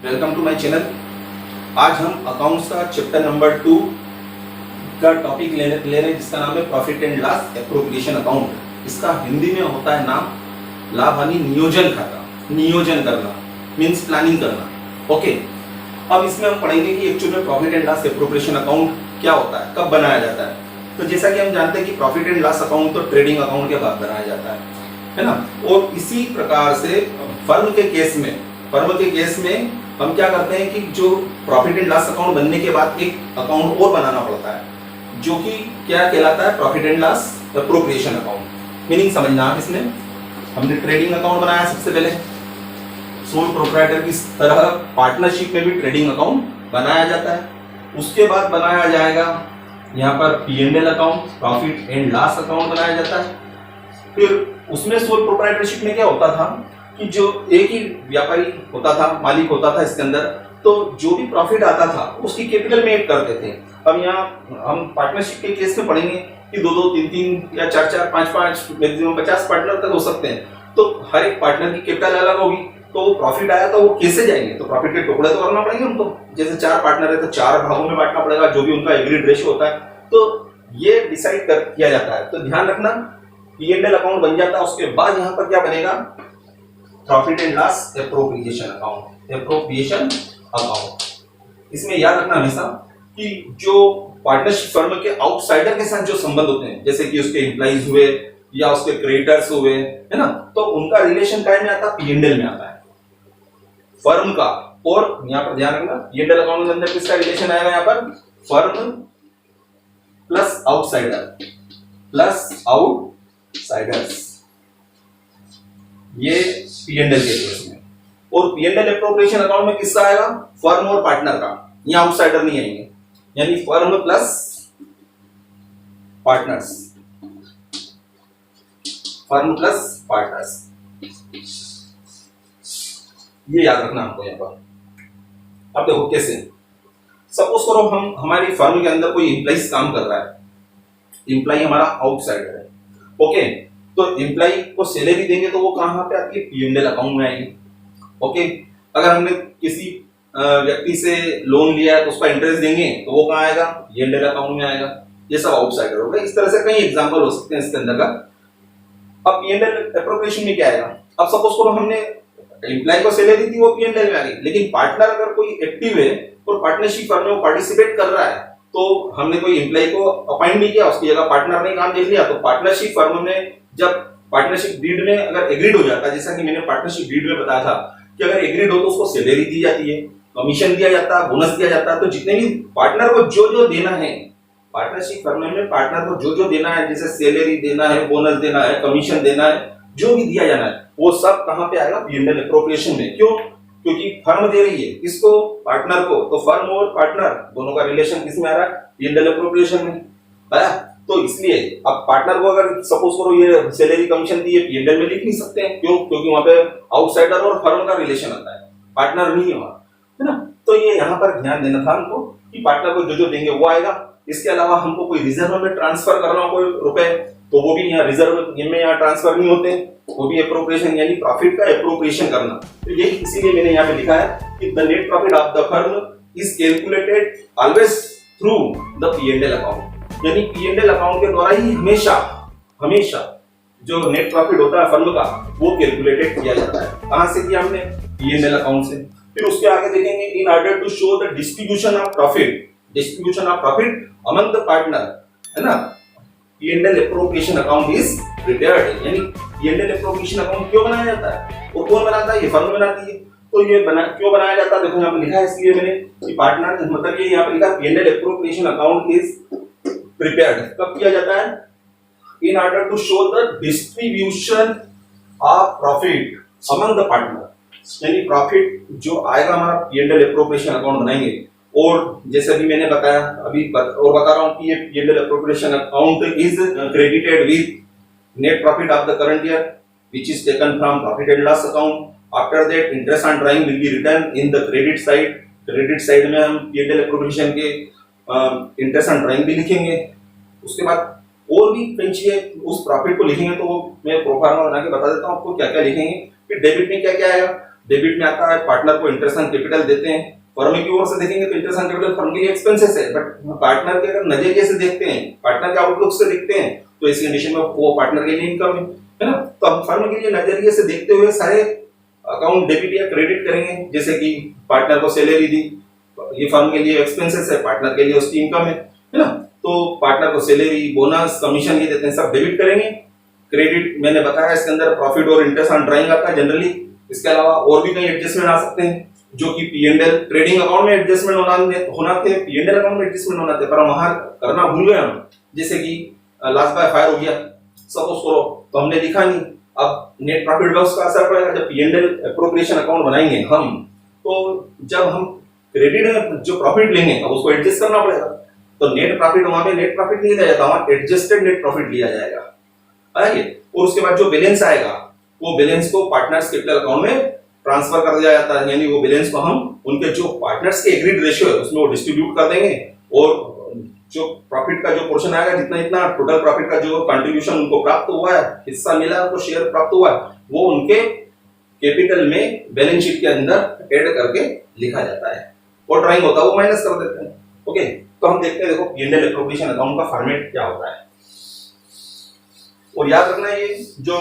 Welcome to my channel. आज हम accounts का चैप्टर नंबर 2 का टॉपिक ले रहे हैं जिसका नाम है profit and loss appropriation account. इसका हिंदी में होता है नाम लाभ हानि नियोजन खाता। नियोजन करना मीन्स प्लानिंग करना। ओके, अब इसमें हम पढ़ेंगे कि एक्चुअली में profit and loss appropriation account क्या होता है, कब बनाया जाता है। तो जैसा कि हम जानते हैं कि प्रॉफिट एंड लॉस अकाउंट तो ट्रेडिंग अकाउंट के बाद बनाया जाता है ना। और इसी प्रकार से फर्म के केस में हम क्या करते हैं कि जो प्रॉफिट एंड लॉस अकाउंट बनने के बाद एक अकाउंट और बनाना पड़ता है जो कि क्या कहलाता है, profit and loss appropriation account. Meaning समझना आप, इसमें हमने ट्रेडिंग अकाउंट बनाया सबसे पहले, सोल प्रोप्राइटर की तरह पार्टनरशिप में भी ट्रेडिंग अकाउंट बनाया जाता है। उसके बाद बनाया जाएगा यहाँ पर P&L account, profit and loss account बनाया जाता है। फिर उसमें सोल प्रोप्राइटरशिप में क्या होता था कि जो एक ही व्यापारी होता था, मालिक होता था इसके अंदर, तो जो भी प्रॉफिट आता था उसकी कैपिटल में ऐड करते थे। अब यहाँ हम पार्टनरशिप के केस में पढ़ेंगे कि 2-2, 3-3 या 4-4, 5-5, मैक्सिमम 50 पार्टनर तक हो सकते हैं। तो हर एक पार्टनर की कैपिटल अलग होगी, तो वो प्रॉफिट आया तो वो कैसे जाएंगे, तो प्रॉफिट के टुकड़े तो करना पड़ेंगे उनको। जैसे 4 पार्टनर है तो 4 भागों में बांटना पड़ेगा, जो भी उनका एग्रीड रेशियो होता है। तो ये डिसाइड किया जाता है। तो ध्यान रखना, P&L अकाउंट बन जाता है। उसके बाद यहाँ पर क्या बनेगा, profit and loss appropriation account. Appropriation account इसमें याद रखना हमेशा कि जो पार्टनरशिप फर्म के आउटसाइडर के साथ जो संबंध होते हैं, जैसे कि उसके एम्प्लॉइज हुए या उसके क्रेडिटर्स हुए, है ना, तो उनका रिलेशन काय में आता है, P&L में आता है फर्म का। और यहाँ पर ध्यान रखना, P&L अकाउंट के अंदर किसका रिलेशन आएगा, यहाँ पर फर्म प्लस आउटसाइडर्स, ये P&L के केस में। और P&L एप्रोप्रिएशन अकाउंट में किसका आएगा, फर्म और पार्टनर का, यहाँ आउटसाइडर नहीं आएंगे, यानी firm plus partners, firm plus partners, ये याद रखना हमको यहाँ पर। अब देखो कैसे, सपोज करो हम हमारी फर्म के अंदर कोई एम्प्लॉइज काम कर रहा है, एम्प्लॉय हमारा आउटसाइडर है। ओके, तो एम्प्लॉय को सैलरी देंगे तो वो कहां पे आती है, P&L अकाउंट में आएगी। ओके, अगर हमने किसी व्यक्ति से लोन लिया है तो उसका इंटरेस्ट देंगे तो वो कहां आएगा, P&L अकाउंट में आएगा। ये सब आउटसाइडर हो गए। इस तरह से कई एग्जांपल हो सकते हैं इसके अंदर का। अब P&L एप्रोप्रिएशन में क्या आएगा, अब सपोज करो हमने एम्प्लॉय को सैलरी दी, वो P&L में आ गई, लेकिन पार्टनर अगर कोई एक्टिव है और पार्टनरशिप फर्म में वो पार्टिसिपेट कर रहा है, तो हमने कोई एम्प्लॉय को अपॉइंट नहीं किया, उसकी जगह पार्टनर ने काम देख लिया, तो पार्टनरशिप फर्म में जब पार्टनरशिप डीड में अगर एग्रीड हो जाता है, जैसा कि मैंने पार्टनरशिप डीड में बताया था कि अगर एग्रीड हो तो उसको सैलरी दी जाती है, कमीशन दिया जाता है, बोनस दिया जाता है। तो जितने भी पार्टनर को जो जो देना है, पार्टनरशिप फर्म में पार्टनर को जो जो देना है, जैसे सैलरी देना है, बोनस देना है, कमीशन देना है, जो भी दिया जाना है, वो सब कहां पे आएगा, P&L एप्रोप्रिएशन में। क्यों, क्योंकि फर्म दे रही है किसको, पार्टनर को, तो फर्म और पार्टनर दोनों का रिलेशन किस में आ रहा है, P&L एप्रोप्रिएशन में आया। तो इसलिए अब पार्टनर को अगर सपोज करो ये सैलरी कमीशन दी है, P&L में लिख नहीं सकते हैं। क्यों, क्योंकि वहां पे आउटसाइडर और फर्म का रिलेशन आता है, पार्टनर नहीं है वहां, है ना। तो ये यहाँ पर ध्यान देना था हमको कि पार्टनर को जो जो देंगे वो आएगा। इसके अलावा हमको कोई रिजर्व में ट्रांसफर करना हो कोई रुपए, तो वो भी यहाँ रिजर्व में यहाँ ट्रांसफर नहीं होते, वो भी एप्रोप्रिएशन, यानी प्रॉफिट का एप्रोप्रिएशन करना। तो ये इसीलिए मैंने यहाँ पे लिखा है कि the net profit of the firm is calculated always through the P&L account, यानी P&L अकाउंट के द्वारा ही हमेशा जो नेट प्रॉफिट होता है फर्म का वो कैलकुलेटेड किया जाता है। कहां से किया हमने, P&L अकाउंट से। फिर उसके आगे देखेंगे, in order to show the distribution of profit among the partner, है ना, P&L appropriation account is prepared. यानी P&L एप्रोप्रिएशन अकाउंट क्यों बनाया जाता है और कौन बनाता है, ये फर्म बनाती है। तो ये क्यों बनाया जाता है, देखो यहाँ पे लिखा है, इसलिए मैंने कि पार्टनर, मतलब ये यहाँ पे लिखा P&L appropriation account is prepared कब किया जाता है, in order to show the distribution of profit among the partner, यानी प्रॉफिट जो आएगा हमारा P&L एप्रोप्रिएशन अकाउंट बनाएंगे। और जैसे भी मैंने बताया अभी और बता रहा हूं कि ये P&L appropriation account is credited with net profit of the current year which is taken from profit and loss account. After that interest on drawing will be return in the credit side. Credit side में हम P&L appropriation के interest on drawing भी लिखेंगे। उसके बाद और भी कई चीजें उस प्रॉफिट को लिखेंगे, तो मैं प्रोफार्मा बना के बता देता हूं आपको क्या क्या लिखेंगे। फिर डेबिट में क्या क्या आएगा, डेबिट में आता है पार्टनर को इंटरेस्ट ऑन कैपिटल देते हैं। फर्म की ओर से देखेंगे तो इंटरेस्ट ऑन कैपिटल फर्म के लिए एक्सपेंसेस है, बट पार्टनर के अगर नजरिए से देखते हैं, पार्टनर के आउटलुक से देखते हैं, तो इस कंडीशन में वो पार्टनर के लिए इनकम है ना। तो हम फर्म के लिए नजरिए से देखते हुए सारे अकाउंट डेबिट या क्रेडिट करेंगे। जैसे कि पार्टनर को सैलरी दी, ये फर्म के लिए एक्सपेंसेस है, पार्टनर के लिए उसकी इनकम है ना। तो पार्टनर को सैलरी, बोनस, कमीशन ये देते हैं, सब डेबिट करेंगे। क्रेडिट मैंने बताया इसके अंदर प्रॉफिट और इंटरेस्ट ऑन ड्राइंग आता है जनरली। इसके अलावा और भी कई एडजस्टमेंट आ सकते हैं जो कि P&L ट्रेडिंग अकाउंट में एडजस्टमेंट होना थे, P&L अकाउंट में एडजस्टमेंट होना थे, पर वहां करना भूल गए हम। जैसे कि लॉस बाय फायर हो गया, सपोज करो, तो हमने लिखा नहीं। अब नेट प्रॉफिट लॉस का असर पड़ेगा जब P&L एप्रोप्रिएशन अकाउंट बनाएंगे हम, तो जब हम क्रेडिट में जो प्रॉफिट लेंगे अब उसको एडजस्ट करना पड़ेगा। तो नेट प्रॉफिट वहां पे नेट प्रॉफिट नहीं लिया जाता, वहां एडजस्टेड नेट प्रॉफिट लिया जाएगा। आइए, और उसके बाद जो बैलेंस आएगा वो बैलेंस को पार्टनर्स कैपिटल अकाउंट में ट्रांसफर कर दिया जाता है। यानी वो बैलेंस को हम उनके जो पार्टनर्स के एग्रीड रेशियो है उसमें वो डिस्ट्रीब्यूट कर देंगे, और जो प्रॉफिट का जो पोर्शन आएगा, जितना इतना टोटल प्रॉफिट का जो कंट्रीब्यूशन उनको प्राप्त हुआ है, हिस्सा मिला है, उनको शेयर प्राप्त हुआ है, वो उनके कैपिटल में बैलेंस शीट के अंदर ऐड करके लिखा जाता है, और ड्राइंग होता है वो माइनस कर देते हैं। ओके, तो हम देखते हैं, देखो P&L एप्रोप्रिएशन अकाउंट का फॉर्मेट क्या होता है। और याद रखना, ये जो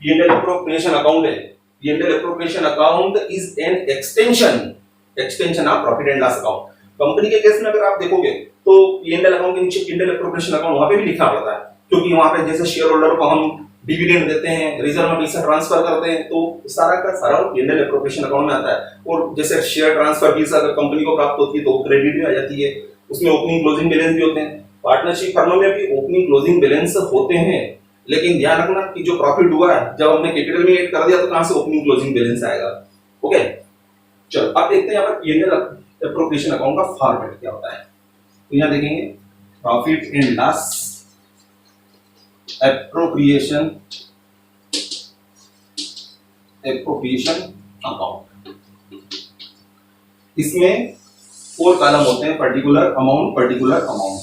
P&L एप्रोप्रिएशन अकाउंट है, P&L appropriation account is an extension of profit and loss account. Company के केस में अगर आप देखोगे तो P&L अकाउंट के नीचे P&L एप्रोप्रिएशन अकाउंट वहां पे भी लिखा होता है, क्योंकि वहां पे जैसे शेयर होल्डर को हम डिविडेंड देते हैं, रिजर्व में पैसा ट्रांसफर करते हैं, तो सारा का सारा P&L एप्रोप्रिएशन अकाउंट में आता है। और जैसे शेयर ट्रांसफर फीस अगर कंपनी को प्राप्त होती है तो क्रेडिट में आ जाती है, उसमें ओपनिंग क्लोजिंग बैलेंस भी होते हैं। पार्टनरशिप फर्मों में भी ओपनिंग क्लोजिंग बैलेंस होते हैं, लेकिन ध्यान रखना कि जो प्रॉफिट हुआ है जब हमने कैपिटल में ऐड कर दिया तो कहां से ओपनिंग क्लोजिंग बैलेंस आएगा। ओके, चलो अब देखते हैं यहाँ पर P&L एप्रोप्रिएशन अकाउंट का फॉर्मेट क्या होता है। तो यहाँ देखेंगे profit and loss appropriation account. इसमें 4 कॉलम होते हैं, particular amount, particular amount,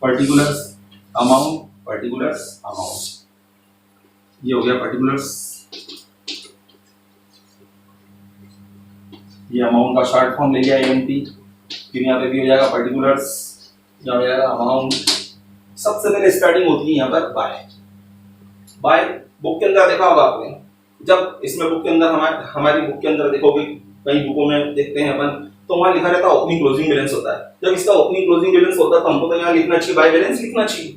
particulars amount, particulars amount. ये हो गया पर्टिकुलर्स, ये अमाउंट का शॉर्ट फॉर्म ले लिया AMT। फिर यहाँ पे भी हो जाएगा पर्टिकुलर्स, यहाँ हो जाएगा अमाउंट। सबसे पहले स्टार्टिंग होती है यहाँ पर बाय। बुक के अंदर देखा होगा आपने, जब इसमें बुक के अंदर हमारी बुक के अंदर देखोगे, कई बुकों में देखते हैं अपन, तो वहां लिखा रहता है ओपनिंग क्लोजिंग बैलेंस होता है। जब इसका ओपनिंग क्लोजिंग बैलेंस होता है तो हमको तो यहाँ लिखना चाहिए बाय बैलेंस लिखना चाहिए,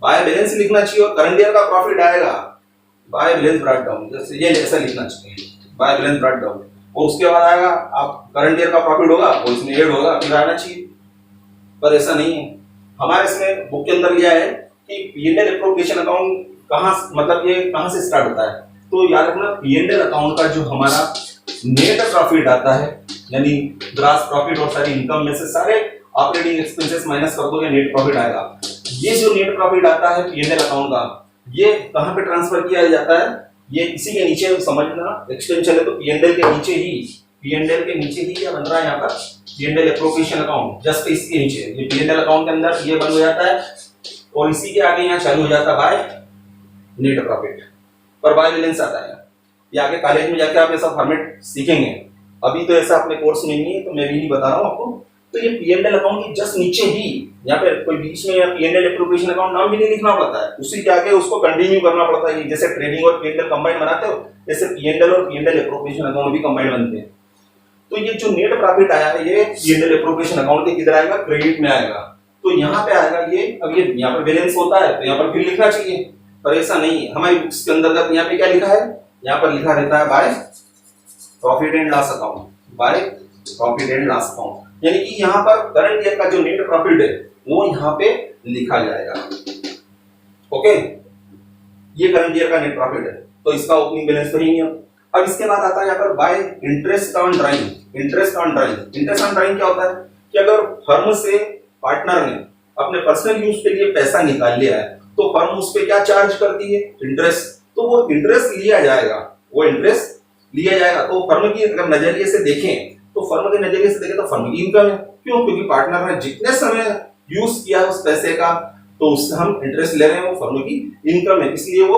बाय बैलेंस लिखना चाहिए। और करंट ईयर का प्रॉफिट आएगा बाय बैलेंस ब्रॉट डाउन, जैसे ये ऐसा लिखना चाहिए बाय बैलेंस ब्रॉट डाउन। और उसके बाद आएगा आप करंट ईयर का प्रॉफिट होगा और इसमें ऐड होगा, फिर आना चाहिए, पर ऐसा नहीं है। हमारे इसमें बुक के अंदर लिया है कि P&L एप्रोप्रिएशन अकाउंट कहां, मतलब ये कहां से स्टार्ट होता है। तो याद रखना P&L अकाउंट का जो हमारा नेट प्रॉफिट आता है, यानी ग्रॉस प्रॉफिट और सारी इनकम में से सारे ऑपरेटिंग एक्सपेंसेस माइनस कर दोगे, नेट प्रॉफिट आएगा। ये जो नेट प्रॉफिट आता है P&L अकाउंट का, ये कहां पे ट्रांसफर किया जाता है, ये इसी के नीचे समझना, एक्सटेंशन है। तो P&L के नीचे ही क्या बन रहा है यहाँ पर, P&L एप्रोप्रिएशन अकाउंट, जस्ट इसके नीचे ये P&L अकाउंट के अंदर ये बंद हो जाता है, और इसी के आगे यहाँ चालू हो जाता है बाय नेट प्रॉफिट, पर बाय बैलेंस आता है। ये आगे कॉलेज में जाके आप ऐसा फॉर्मेट सीखेंगे, अभी तो ऐसा अपने कोर्स में नहीं है, तो मैं भी नहीं बता रहा हूँ आपको। तो ये P&L अकाउंट की जस्ट नीचे ही यहाँ पे कोई बीच में P&L एप्रोप्रिएशन अकाउंट नाम भी नहीं लिखना पड़ता है, उसी के आगे उसको कंटिन्यू करना पड़ता है। जैसे ट्रेडिंग और P&L कंबाइन बनाते हो, जैसे P&L और P&L एप्रोप्रिएशन अकाउंट भी कंबाइन बनते हैं। तो ये जो नेट प्रॉफिट आया है, ये P&L एप्रोप्रिएशन अकाउंट के किधर आएगा, क्रेडिट में आएगा। तो यहाँ पे आएगा ये, अब ये यहाँ पर बैलेंस होता है तो यहाँ पर फिर लिखना चाहिए, पर ऐसा नहीं है। हमारी बुक्स के अंदर यहाँ पे क्या लिखा है, यहाँ पर लिखा रहता है by profit and loss account, by profit and loss account, यानी कि यहाँ पर करंट ईयर का जो नेट प्रॉफिट है वो यहाँ पे लिखा जाएगा। ओके, ये करंट ईयर का नेट प्रॉफिट है, तो इसका ओपनिंग बैलेंस तो ही नहीं है। अब इसके बाद आता है यहाँ पर bye interest on drawing. Interest on drawing क्या होता है कि अगर फर्म से पार्टनर ने अपने पर्सनल यूज के लिए पैसा निकाल लिया है, तो फर्म उस पे क्या चार्ज करती है, इंटरेस्ट। तो वो इंटरेस्ट लिया जाएगा, तो फर्म की अगर नजरिए से देखें, तो फर्म के नजरिए से देखें तो फर्म की इनकम है। क्यों? क्योंकि पार्टनर ने जितने समय यूज किया उस पैसे का, तो उससे हम इंटरेस्ट ले रहे हैं, वो फर्म की इनकम है, इसलिए वो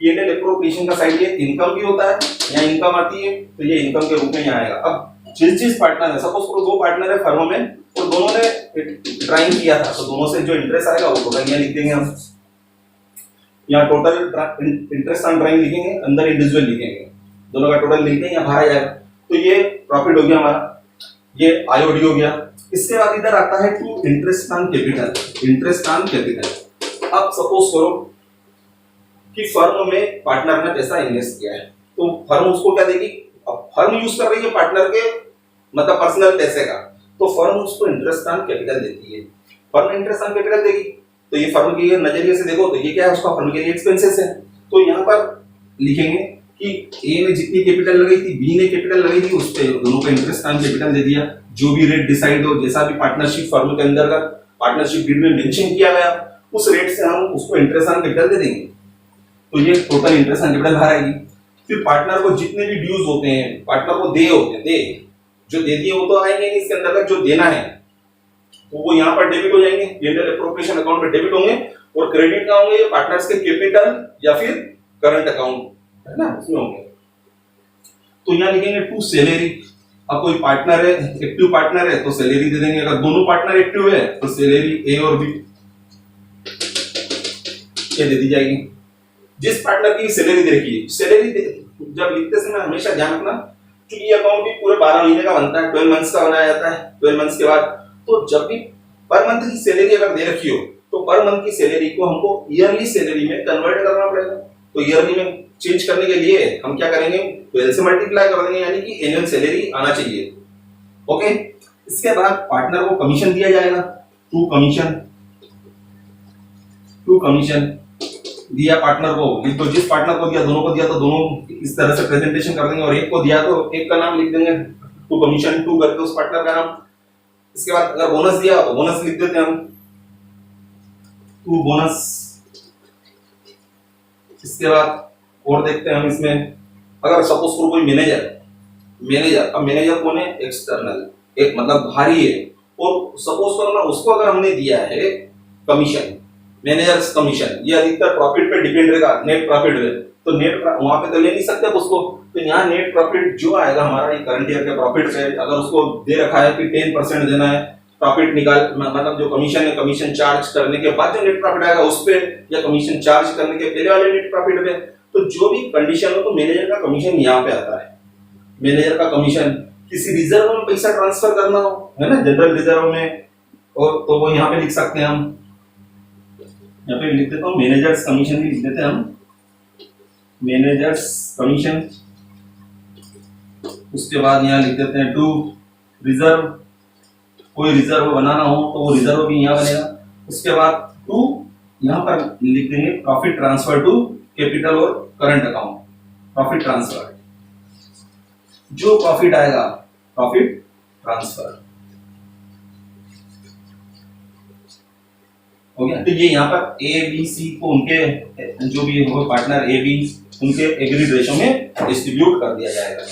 P&L एप्रोप्रिएशन का साइड ये इनकम भी होता है, यहाँ इनकम आती है तो ये इनकम के रूप में यहाँ आएगा। अब जिस पार्टनर है, सपोज करो 2 पार्टनर है फर्म में और दोनों ने ड्राइंग किया था, तो दोनों से जो इंटरेस्ट आएगा वो टोटल यहाँ लिख देंगे हम। यहाँ टोटल इंटरेस्ट ऑन ड्राइंग लिखेंगे, अंदर इंडिविजुअल लिखेंगे, दोनों का टोटल लिख देंगे, यहाँ बाहर आ जाएगा। तो ये प्रॉफिट हो गया हमारा, ये आईओडी हो गया। इसके बाद इधर आता है to interest on capital. Interest on capital, अब सपोज करो कि फर्म में पार्टनर ने पैसा इन्वेस्ट किया है, तो फर्म उसको क्या देगी, अब फर्म यूज कर रही है पार्टनर के मतलब पर्सनल पैसे का, तो फर्म उसको इंटरेस्ट ऑन कैपिटल देती है। फर्म इंटरेस्ट ऑन कैपिटल देगी तो ये फर्म के नजरिए से देखो तो ये क्या है, उसका फर्म के लिए एक्सपेंसेस है। तो यहाँ पर लिखेंगे कि ए ने जितनी कैपिटल लगाई थी, बी ने कैपिटल लगाई थी, उस पे दोनों का इंटरेस्ट ऑन कैपिटल दे दिया। जो भी रेट डिसाइड हो, जैसा भी पार्टनरशिप फर्म के अंदर का पार्टनरशिप डीड में मेंशन किया गया, उस रेट से हम उसको इंटरेस्ट ऑन कैपिटल दे देंगे। तो ये टोटल इंटरेस्ट ऑन कैपिटल बाहर आएगी। फिर पार्टनर को जितने भी ड्यूज होते हैं, पार्टनर को दे होते हैं, दे जो दे दिए वो तो आएंगे, इसके अंदर का जो देना है तो वो यहाँ पर डेबिट हो जाएंगे, P&L एप्रोप्रिएशन अकाउंट में डेबिट होंगे। और क्रेडिट कहाँ होंगे, पार्टनर्स के कैपिटल या फिर करंट अकाउंट है ना, उसमें होंगे। तो यहाँ लिखेंगे टू सैलरी। अब कोई पार्टनर है, एक्टिव पार्टनर है तो सैलरी दे देंगे, अगर दोनों पार्टनर एक्टिव है तो सैलरी ए और बी ये दे दी जाएगी। जिस पार्टनर की सैलरी दे रखी है, सैलरी जब लिखते समय हमेशा ध्यान रखना कि ये अकाउंट भी पूरे 12 महीने का बनता है, 12 मंथ्स का बनाया जाता है। 12 मंथ्स के बाद तो जब भी पर मंथ की सैलरी अगर दे रखी हो तो पर मंथ की सैलरी को हमको ईयरली सैलरी में कन्वर्ट करना पड़ेगा। तो ईयरली में चेंज करने के लिए हम क्या करेंगे, 12 से मल्टीप्लाई कर देंगे, यानी कि एनुअल सैलरी आना चाहिए। ओके, इसके बाद पार्टनर को कमीशन दिया जाएगा, टू कमीशन दिया पार्टनर को। तो जिस पार्टनर को दिया, दोनों को दिया तो दोनों इस तरह से प्रेजेंटेशन कर देंगे, और एक को दिया तो एक का नाम लिख देंगे, टू कमीशन, टू करके उस पार्टनर का नाम। इसके बाद अगर बोनस दिया तो बोनस लिख देते हैं हम, टू बोनस। इसके बाद और देखते हैं हम इसमें, अगर सपोज करो कोई मैनेजर, अब मैनेजर कौन है, एक्सटर्नल, एक मतलब बाहरी है, और सपोज करो ना उसको अगर हमने दिया है कमीशन, मैनेजर्स कमीशन, ये अधिकतर प्रॉफिट पे डिपेंड रहेगा, नेट प्रॉफिट पे, तो नेट वहां पे तो ले नहीं सकते उसको, तो यहाँ नेट प्रॉफिट जो आएगा हमारा ये करंट ईयर के प्रॉफिट से, अगर उसको दे रखा है कि 10% देना है प्रॉफिट निकाल, मतलब जो कमीशन है, कमीशन चार्ज करने के बाद जो नेट प्रॉफिट आएगा उस पे, या कमीशन चार्ज करने के पहले वाले नेट प्रॉफिट पे, तो जो भी कंडीशन हो तो मैनेजर का कमीशन यहाँ पे आता है। मैनेजर का कमीशन, किसी रिजर्व में पैसा ट्रांसफर करना हो, है ना, जनरल रिजर्व में, और तो वो यहाँ पे लिख सकते हैं हम, यहाँ पे लिख देता हूँ मैनेजर्स कमीशन भी लिख देते हैं हम, मैनेजर्स कमीशन। उसके बाद यहाँ लिख देते हैं टू रिजर्व, कोई रिजर्व बनाना हो तो वो रिजर्व भी यहाँ बनेगा। उसके बाद टू यहाँ पर लिख देंगे प्रॉफिट ट्रांसफर टू कैपिटल और करंट अकाउंट, प्रॉफिट ट्रांसफर, जो प्रॉफिट आएगा प्रॉफिट ट्रांसफर हो गया। तो ये यहाँ पर ए बी सी को उनके जो भी हो पार्टनर ए बी, उनके एग्रीड रेशो में डिस्ट्रीब्यूट कर दिया जाएगा।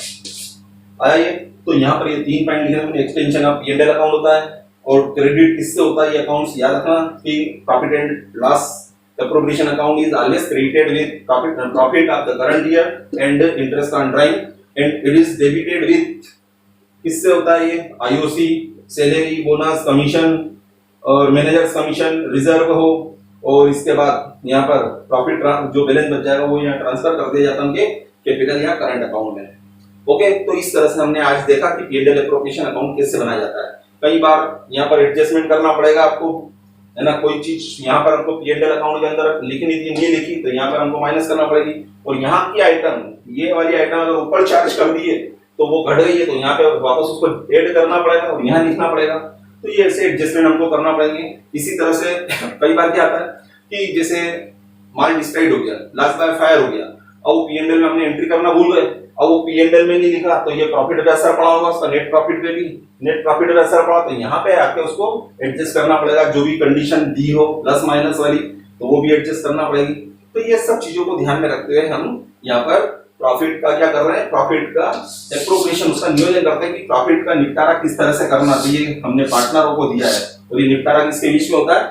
आया ये, तो यहाँ पर ये 3 पॉइंट लिखे हैं, एक्सटेंशन ऑफ P&L अकाउंट होता है, और क्रेडिट किससे होता है, ये अकाउंट्स याद रखना कि profit and loss appropriation account is always credited with profit of the current year and interest on drawing, and it is debited with, किससे होता है ये, आईओसी, सैलरी, बोनस, कमीशन और मैनेजर्स कमीशन, रिजर्व हो, और इसके बाद यहाँ पर प्रॉफिट जो बैलेंस बच जाएगा वो यहाँ ट्रांसफर कर दिया जाता है उनके कैपिटल या करंट अकाउंट में। ओके, तो इस तरह से हमने आज देखा कि P&L एप्रोप्रिएशन अकाउंट कैसे बनाया जाता है। कई बार यहाँ पर एडजस्टमेंट करना पड़ेगा आपको, है ना, कोई चीज यहाँ पर हमको P&L अकाउंट के अंदर लिखनी थी, नहीं लिखी, तो यहाँ पर हमको माइनस करना पड़ेगी, और यहाँ की आइटम, ये वाली आइटम अगर ऊपर चार्ज कर दिए तो वो घट गई है, तो यहाँ पे वापस उसको ऐड करना पड़ेगा और यहाँ लिखना पड़ेगा। तो ये ऐसे एडजस्टमेंट हमको करना पड़ेंगे। इसी तरह से कई बार क्या आता है कि जैसे माल डिस्ट्रॉयड हो गया, लॉस बाय फायर हो गया, और P&L में हमने एंट्री करना भूल गए, और वो P&L में नहीं लिखा, तो ये प्रॉफिट पे असर पड़ा होगा, उसका नेट प्रॉफिट पे भी नेट प्रॉफिट पे असर पड़ा, तो यहाँ पे आके उसको एडजस्ट करना पड़ेगा, जो भी कंडीशन दी हो प्लस माइनस वाली, तो वो भी एडजस्ट करना पड़ेगी। तो ये सब चीजों को ध्यान में रखते हुए हम यहाँ पर प्रॉफिट का क्या कर रहे हैं, प्रॉफिट का एप्रोप्रिएशन, उसका नियोजन करते हैं कि प्रॉफिट का निपटारा किस तरह से करना चाहिए। हमने पार्टनरों को दिया है, और ये निपटारा किसके बीच में होता है,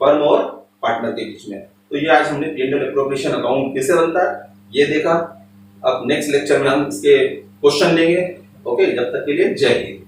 फर्म और पार्टनर के बीच में। तो ये आज हमने P&L एप्रोप्रिएशन अकाउंट कैसे बनता है ये देखा। अब नेक्स्ट लेक्चर में हम इसके क्वेश्चन लेंगे। ओके, जब तक के लिए जय हिंद।